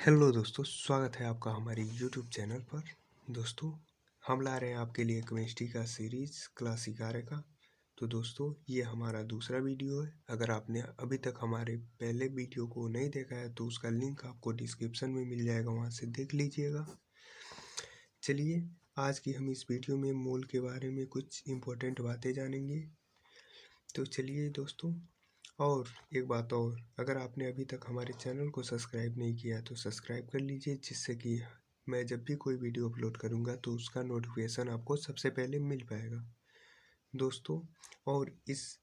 Hello दोस्तों, स्वागत है आपका हमारे यूट्यूब चैनल पर। दोस्तों, हम ला रहे हैं आपके लिए केमिस्ट्री का सीरीज क्लास 11 का। तो दोस्तों, ये हमारा दूसरा वीडियो है। अगर आपने अभी तक हमारे पहले वीडियो को नहीं देखा है तो उसका लिंक आपको डिस्क्रिप्शन में मिल जाएगा, वहाँ से देख लीजिएगा। चलिए, आज की हम इस वीडियो में मोल के बारे में कुछ इम्पोर्टेंट बातें जानेंगे। तो चलिए दोस्तों, और एक बात और, अगर आपने अभी तक हमारे चैनल को सब्सक्राइब नहीं किया तो सब्सक्राइब कर लीजिए, जिससे कि मैं जब भी कोई वीडियो अपलोड करूंगा तो उसका नोटिफिकेशन आपको सबसे पहले मिल पाएगा दोस्तों। और इस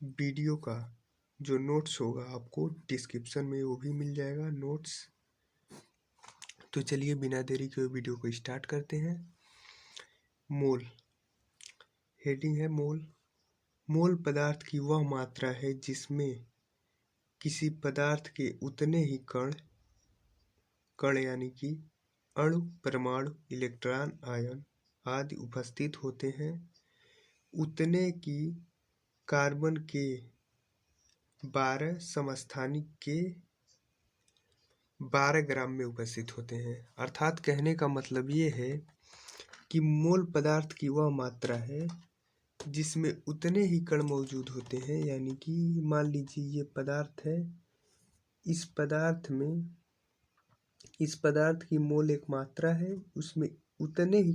वीडियो का जो नोट्स होगा आपको डिस्क्रिप्शन में वो भी मिल जाएगा नोट्स। तो चलिए, बिना देरी के वीडियो को स्टार्ट करते हैं। मोल, हेडिंग है मोल। मोल पदार्थ की वह मात्रा है जिसमें किसी पदार्थ के उतने ही कण यानी कि अणु, परमाणु, इलेक्ट्रॉन, आयन आदि उपस्थित होते हैं, उतने की कार्बन के 12 समस्थानिक के 12 ग्राम में उपस्थित होते हैं। अर्थात कहने का मतलब ये है कि मोल पदार्थ की वह मात्रा है जिसमें उतने ही कण मौजूद होते हैं। यानी कि मान लीजिए ये पदार्थ है, इस पदार्थ की मोल एक मात्रा है, उसमें उतने ही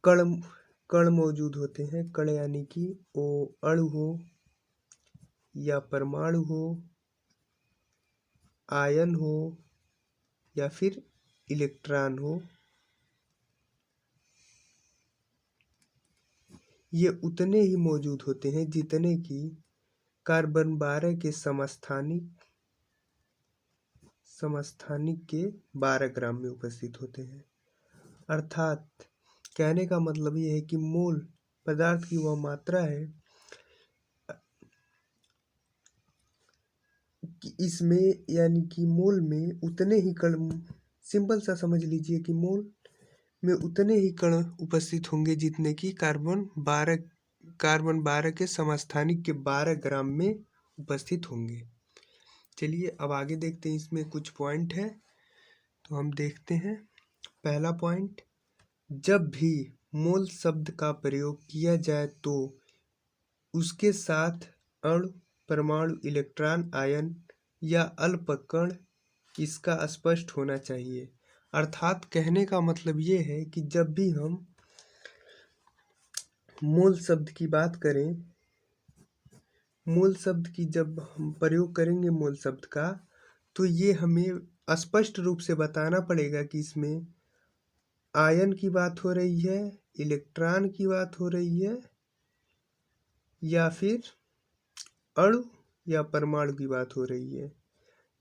कण मौजूद होते हैं। कण यानी कि वो अणु हो या परमाणु हो, आयन हो या फिर इलेक्ट्रॉन हो, ये उतने ही मौजूद होते हैं जितने कि कार्बन 12 के समस्थानिक के 12 ग्राम में उपस्थित होते हैं। अर्थात कहने का मतलब ये है कि मोल पदार्थ की वह मात्रा है कि इसमें, यानी कि मोल में उतने ही कण, सिंपल सा समझ लीजिए कि मोल में उतने ही कण उपस्थित होंगे जितने कि कार्बन 12 के समस्थानिक के 12 ग्राम में उपस्थित होंगे। चलिए अब आगे देखते हैं, इसमें कुछ पॉइंट है तो हम देखते हैं। पहला पॉइंट, जब भी मोल शब्द का प्रयोग किया जाए तो उसके साथ अणु, परमाणु, इलेक्ट्रॉन, आयन या अल्पकण इसका स्पष्ट होना चाहिए। अर्थात कहने का मतलब ये है कि जब भी हम मोल शब्द की बात करें, मोल शब्द की जब हम प्रयोग करेंगे मोल शब्द का, तो ये हमें स्पष्ट रूप से बताना पड़ेगा कि इसमें आयन की बात हो रही है, इलेक्ट्रॉन की बात हो रही है या फिर अणु या परमाणु की बात हो रही है।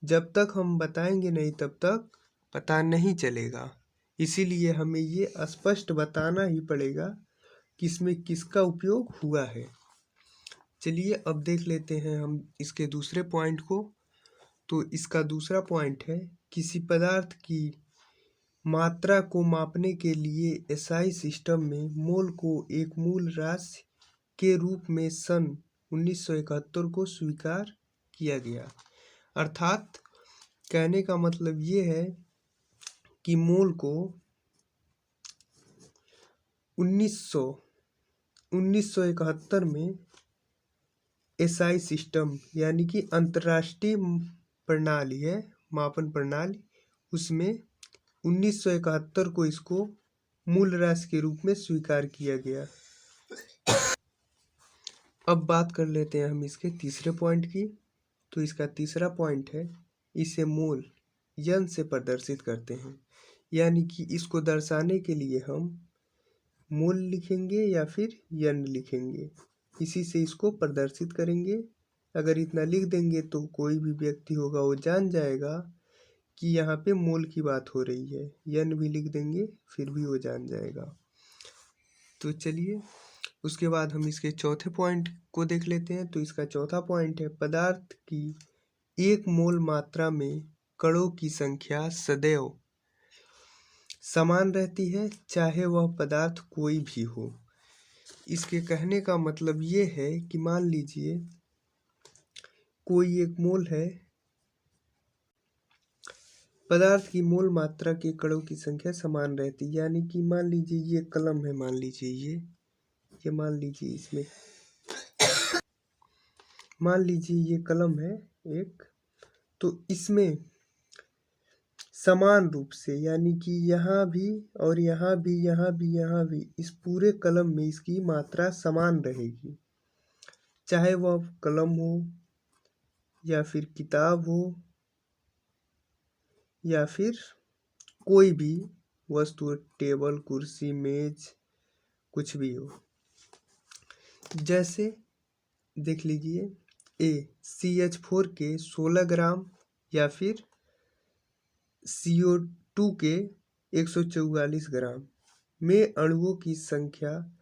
जब तक हम बताएंगे नहीं तब तक पता नहीं चलेगा। इसीलिए हमें ये स्पष्ट बताना ही पड़ेगा कि इसमें किसका उपयोग हुआ है। चलिए अब देख लेते हैं हम इसके दूसरे पॉइंट को। तो इसका दूसरा पॉइंट है, किसी पदार्थ की मात्रा को मापने के लिए एसआई सिस्टम में मोल को एक मूल राशि के रूप में सन 1971 को स्वीकार किया गया। अर्थात कहने का मतलब ये है कि मोल को 1971 में एसआई सिस्टम, यानी कि अंतर्राष्ट्रीय प्रणाली है, मापन प्रणाली, उसमें 1971 को इसको मूल राशि के रूप में स्वीकार किया गया। अब बात कर लेते हैं हम इसके तीसरे पॉइंट की। तो इसका तीसरा पॉइंट है, इसे मोल यन से प्रदर्शित करते हैं। यानी कि इसको दर्शाने के लिए हम मोल लिखेंगे या फिर यन लिखेंगे, इसी से इसको प्रदर्शित करेंगे। अगर इतना लिख देंगे तो कोई भी व्यक्ति होगा वो जान जाएगा कि यहाँ पे मोल की बात हो रही है। यन भी लिख देंगे फिर भी वो जान जाएगा। तो चलिए उसके बाद हम इसके चौथे पॉइंट को देख लेते हैं। तो इसका चौथा पॉइंट है, पदार्थ की एक मोल मात्रा में कणों की संख्या सदैव समान रहती है, चाहे वह पदार्थ कोई भी हो। इसके कहने का मतलब ये है कि मान लीजिए कोई एक मोल है, पदार्थ की मोल मात्रा के कणों की संख्या समान रहती है। यानी कि मान लीजिए ये कलम है, मान लीजिए ये मान लीजिए इसमें मान लीजिए ये कलम है एक, तो इसमें समान रूप से यानी कि यहाँ भी और यहाँ भी, यहाँ भी, यहाँ भी, इस पूरे कलम में इसकी मात्रा समान रहेगी, चाहे वह कलम हो या फिर किताब हो या फिर कोई भी वस्तु, टेबल, कुर्सी, मेज, कुछ भी हो। जैसे देख लीजिए CH4 के 16 ग्राम या फिर CO2 के 144 ग्राम में अणुओं की संख्या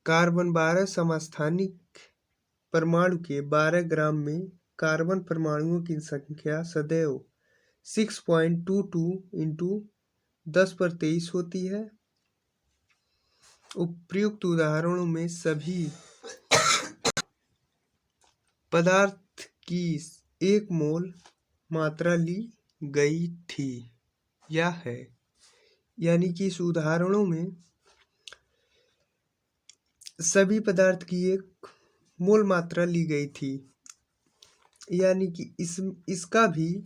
कार्बन 12 समस्थानिक परमाणु के 12 ग्राम में कार्बन परमाणुओं की संख्या सदैव 6.22 इंटू 10⁻23 होती है। उपर्युक्त उदाहरणों में सभी पदार्थ की 1 मोल मात्रा ली गई थी या है। यानी कि इस उदाहरणों में सभी पदार्थ की 1 मोल मात्रा ली गई थी, यानी कि इसका भी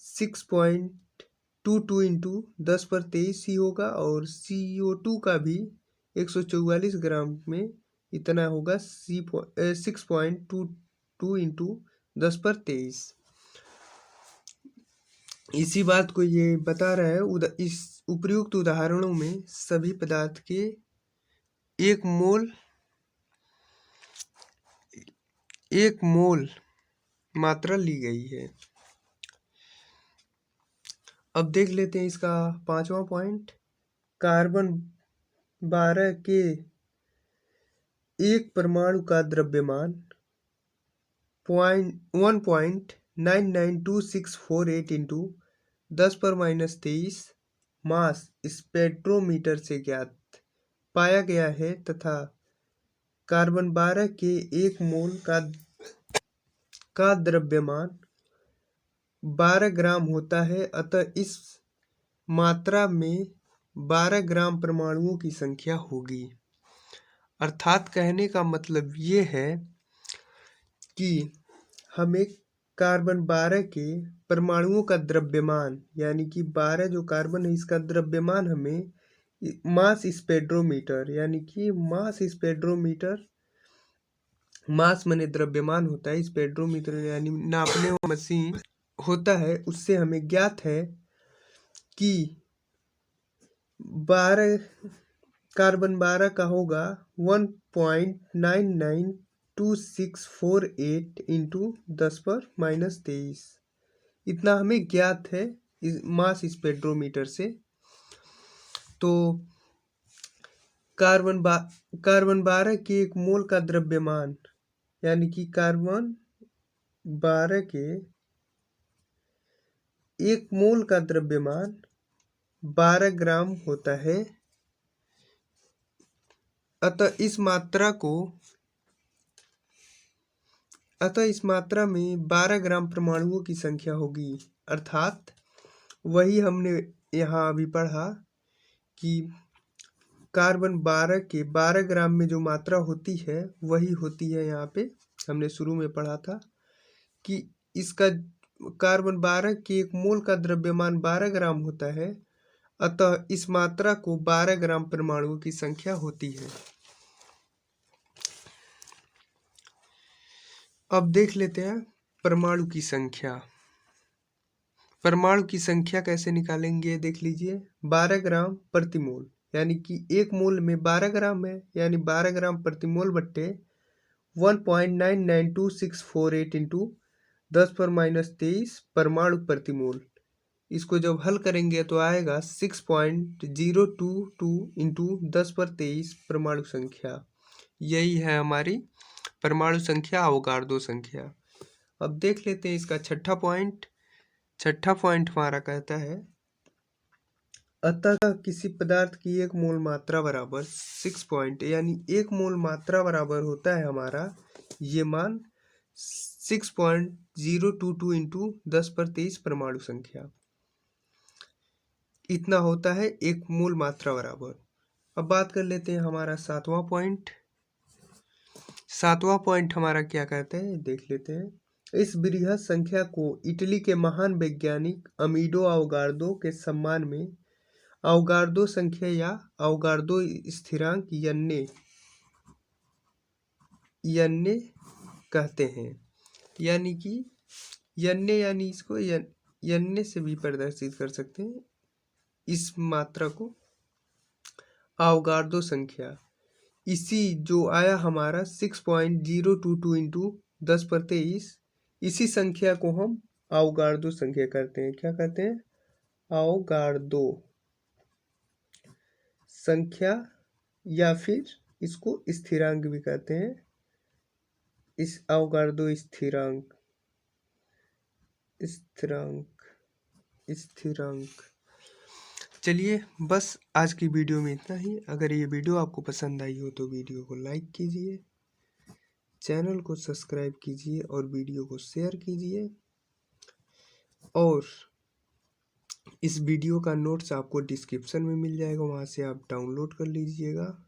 6.22 इंटू 10⁻23 ही होगा और CO2 का भी 144 ग्राम में इतना होगा 6.22 इंटू 10⁻23। इसी बात को ये बता रहा है। इस उपर्युक्त उदाहरणों में सभी पदार्थ के 1 मोल मात्रा ली गई है। अब देख लेते हैं इसका 5वां पॉइंट। कार्बन 12 के 1 परमाणु का द्रव्यमान 1.992648 इंटू 10⁻23 मास स्पेक्ट्रोमीटर से ज्ञात पाया गया है तथा कार्बन 12 के 1 मोल का द्रव्यमान 12 ग्राम होता है। अतः इस मात्रा में 12 ग्राम परमाणुओं की संख्या होगी। अर्थात कहने का मतलब ये है कि हमें कार्बन 12 के परमाणुओं का द्रव्यमान, यानी कि 12 जो कार्बन है इसका द्रव्यमान हमें मास स्पेक्ट्रोमीटर, यानी कि मास स्पेक्ट्रोमीटर, मास माने द्रव्यमान होता है, स्पेक्ट्रोमीटर यानी नापने वाला मशीन होता है, उससे हमें ज्ञात है कि 12 कार्बन 12 का होगा 1.992648 इंटू 10⁻23। इतना हमें ज्ञात है इस मास स्पेक्ट्रोमीटर से। तो कार्बन 12 के 1 मोल का द्रव्यमान, यानी कि कार्बन 12 के 1 मोल का द्रव्यमान 12 ग्राम होता है। अतः इस मात्रा में 12 ग्राम परमाणुओं की संख्या होगी। अर्थात वही हमने यहाँ अभी पढ़ा कि कार्बन 12 के 12 ग्राम में जो मात्रा होती है वही होती है। यहाँ पे हमने शुरू में पढ़ा था कि इसका कार्बन 12 के 1 मोल का द्रव्यमान 12 ग्राम होता है। अतः इस मात्रा को 12 ग्राम परमाणुओं की संख्या होती है। अब देख लेते हैं परमाणु की संख्या। परमाणु की संख्या कैसे निकालेंगे देख लीजिए। 12 ग्राम प्रति मोल, यानी कि 1 मोल में 12 ग्राम है, यानी 12 ग्राम प्रति मोल बट्टे 1.992648 इंटू 10⁻23 परमाणु प्रति मोल। इसको जब हल करेंगे तो आएगा 6.022 इंटू 10⁻23 परमाणु संख्या। यही है हमारी परमाणु संख्या, अवोगाड्रो संख्या। अब देख लेते हैं इसका 6ठा पॉइंट। 6ठा पॉइंट हमारा कहता है, अतः किसी पदार्थ की 1 मोल मात्रा बराबर 6 पॉइंट, यानी 1 मोल मात्रा बराबर होता है हमारा ये मान 6.022 इंटू 10⁻23 परमाणु संख्या, इतना होता है एक मूल मात्रा बराबर। अब बात कर लेते हैं हमारा सातवां पॉइंट। सातवां पॉइंट हमारा क्या कहते हैं देख लेते हैं। इस बृहद संख्या को इटली के महान वैज्ञानिक अमीडो अवोगाड्रो के सम्मान में अवोगाड्रो संख्या या अवोगाड्रो स्थिरांक यन्ने कहते हैं। यानी कि यानी इसको यन्ने से भी प्रदर्शित कर सकते हैं इस मात्रा को, अवोगाड्रो संख्या। इसी जो आया हमारा 6.022 इंटू 10⁻23, इसी संख्या को हम अवोगाड्रो संख्या कहते हैं। क्या कहते हैं? अवोगाड्रो संख्या, या फिर इसको स्थिरांक भी कहते हैं। इस अवोगाड्रो स्थिरांक स्थिरांक। चलिए बस आज की वीडियो में इतना ही। अगर ये वीडियो आपको पसंद आई हो तो वीडियो को लाइक कीजिए, चैनल को सब्सक्राइब कीजिए और वीडियो को शेयर कीजिए। और इस वीडियो का नोट्स आपको डिस्क्रिप्शन में मिल जाएगा, वहाँ से आप डाउनलोड कर लीजिएगा।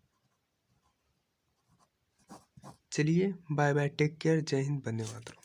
चलिए बाय बाय, टेक केयर, जय हिंद, वंदे मातरम।